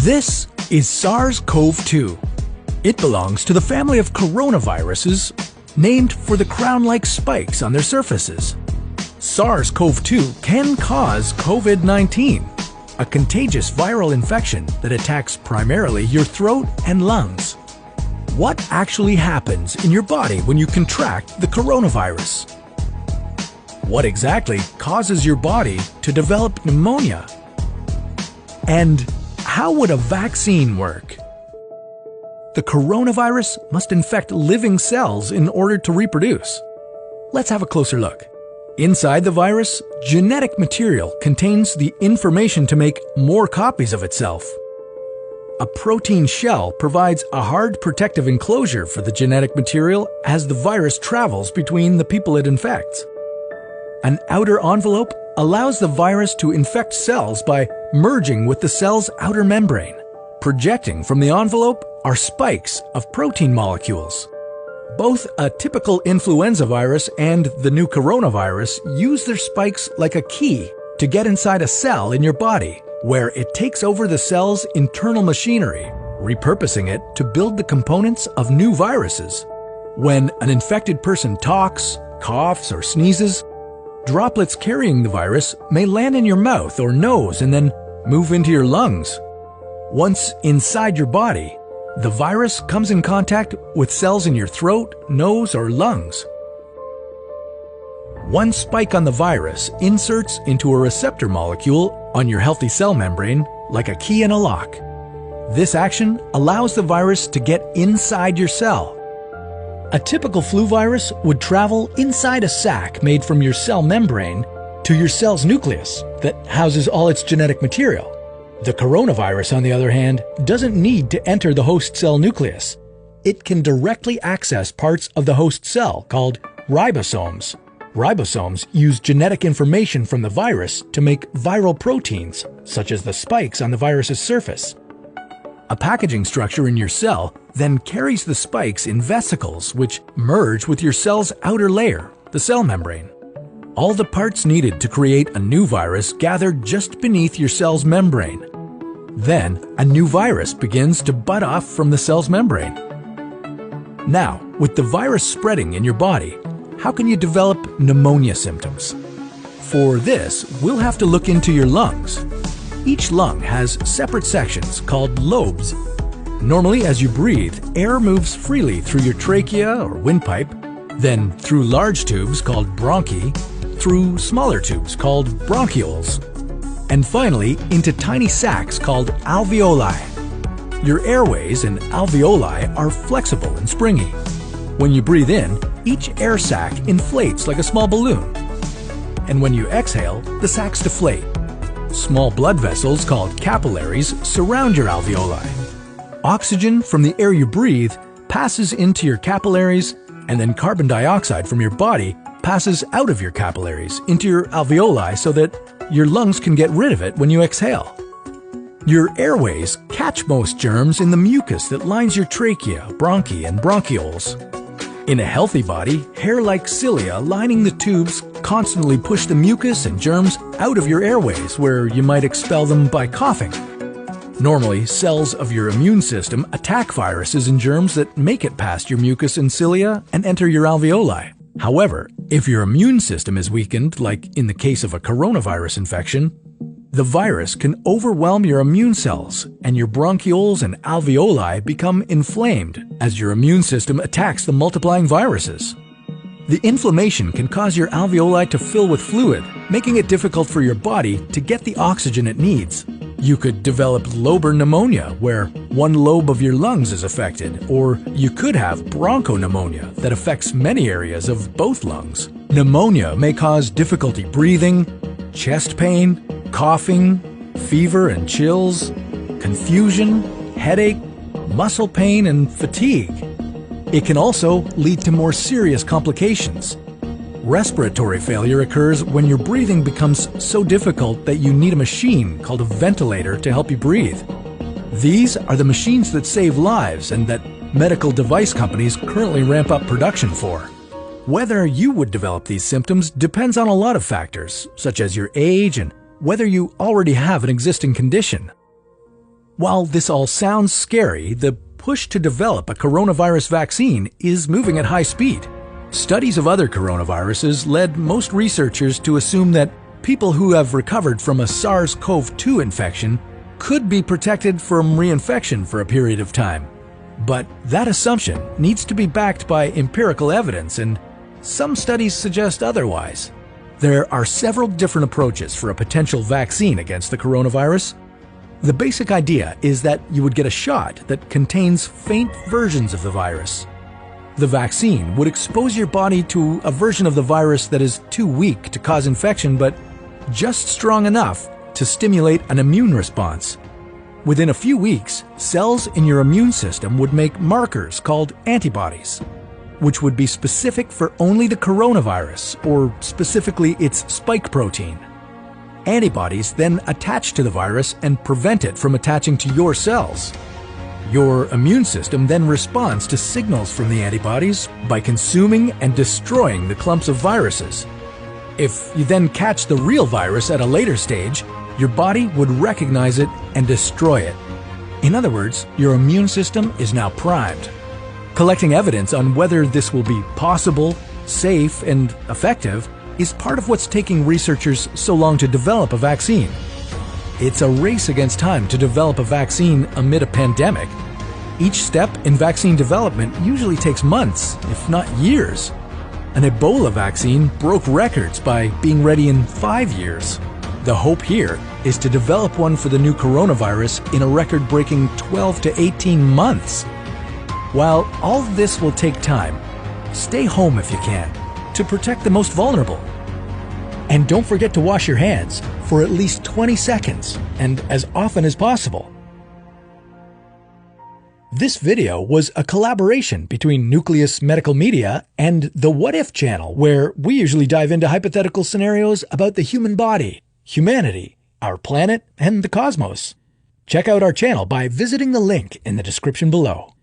This is SARS-CoV-2. It belongs to the family of coronaviruses named for the crown-like spikes on their surfaces. SARS-CoV-2 can cause COVID-19, a contagious viral infection that attacks primarily your throat and lungs. What actually happens in your body when you contract the coronavirus? What exactly causes your body to develop pneumonia? And how would a vaccine work? The coronavirus must infect living cells in order to reproduce. Let's have a closer look. Inside the virus, genetic material contains the information to make more copies of itself. A protein shell provides a hard protective enclosure for the genetic material as the virus travels between the people it infects. An outer envelope allows the virus to infect cells by merging with the cell's outer membrane. Projecting from the envelope are spikes of protein molecules. Both a typical influenza virus and the new coronavirus use their spikes like a key to get inside a cell in your body, where it takes over the cell's internal machinery, repurposing it to build the components of new viruses. When an infected person talks, coughs, or sneezes, droplets carrying the virus may land in your mouth or nose and then move into your lungs. Once inside your body, the virus comes in contact with cells in your throat, nose, or lungs. One spike on the virus inserts into a receptor molecule on your healthy cell membrane like a key in a lock. This action allows the virus to get inside your cell. A typical flu virus would travel inside a sac made from your cell membrane to your cell's nucleus that houses all its genetic material. The coronavirus, on the other hand, doesn't need to enter the host cell nucleus. It can directly access parts of the host cell called ribosomes. Ribosomes use genetic information from the virus to make viral proteins, such as the spikes on the virus's surface. A packaging structure in your cell then carries the spikes in vesicles which merge with your cell's outer layer, the cell membrane. All the parts needed to create a new virus gather just beneath your cell's membrane. Then, a new virus begins to bud off from the cell's membrane. Now, with the virus spreading in your body, how can you develop pneumonia symptoms? For this, we'll have to look into your lungs. Each lung has separate sections called lobes. Normally, as you breathe, air moves freely through your trachea or windpipe, then through large tubes called bronchi, through smaller tubes called bronchioles, and finally into tiny sacs called alveoli. Your airways and alveoli are flexible and springy. When you breathe in, each air sac inflates like a small balloon. And when you exhale, the sacs deflate. Small blood vessels called capillaries surround your alveoli. Oxygen from the air you breathe passes into your capillaries, and then carbon dioxide from your body passes out of your capillaries into your alveoli so that your lungs can get rid of it when you exhale. Your airways catch most germs in the mucus that lines your trachea, bronchi, and bronchioles. In a healthy body, hair-like cilia lining the tubes constantly push the mucus and germs out of your airways, where you might expel them by coughing. Normally, cells of your immune system attack viruses and germs that make it past your mucus and cilia and enter your alveoli. However, if your immune system is weakened, like in the case of a coronavirus infection, the virus can overwhelm your immune cells, and your bronchioles and alveoli become inflamed as your immune system attacks the multiplying viruses. The inflammation can cause your alveoli to fill with fluid, making it difficult for your body to get the oxygen it needs. You could develop lobar pneumonia, where one lobe of your lungs is affected, or you could have bronchopneumonia that affects many areas of both lungs. Pneumonia may cause difficulty breathing, chest pain, coughing, fever and chills, confusion, headache, muscle pain, and fatigue. It can also lead to more serious complications. Respiratory failure occurs when your breathing becomes so difficult that you need a machine called a ventilator to help you breathe. These are the machines that save lives and that medical device companies currently ramp up production for. Whether you would develop these symptoms depends on a lot of factors, such as your age and whether you already have an existing condition. While this all sounds scary, the push to develop a coronavirus vaccine is moving at high speed. Studies of other coronaviruses led most researchers to assume that people who have recovered from a SARS-CoV-2 infection could be protected from reinfection for a period of time. But that assumption needs to be backed by empirical evidence, and some studies suggest otherwise. There are several different approaches for a potential vaccine against the coronavirus. The basic idea is that you would get a shot that contains faint versions of the virus. The vaccine would expose your body to a version of the virus that is too weak to cause infection, but just strong enough to stimulate an immune response. Within a few weeks, cells in your immune system would make markers called antibodies, which would be specific for only the coronavirus, or specifically its spike protein. Antibodies then attach to the virus and prevent it from attaching to your cells. Your immune system then responds to signals from the antibodies by consuming and destroying the clumps of viruses. If you then catch the real virus at a later stage, your body would recognize it and destroy it. In other words, your immune system is now primed. Collecting evidence on whether this will be possible, safe, and effective is part of what's taking researchers so long to develop a vaccine. It's a race against time to develop a vaccine amid a pandemic. Each step in vaccine development usually takes months, if not years. An Ebola vaccine broke records by being ready in 5 years. The hope here is to develop one for the new coronavirus in a record-breaking 12 to 18 months. While all this will take time, stay home if you can, to protect the most vulnerable. And don't forget to wash your hands for at least 20 seconds and as often as possible. This video was a collaboration between Nucleus Medical Media and the What If channel, where we usually dive into hypothetical scenarios about the human body, humanity, our planet, and the cosmos. Check out our channel by visiting the link in the description below.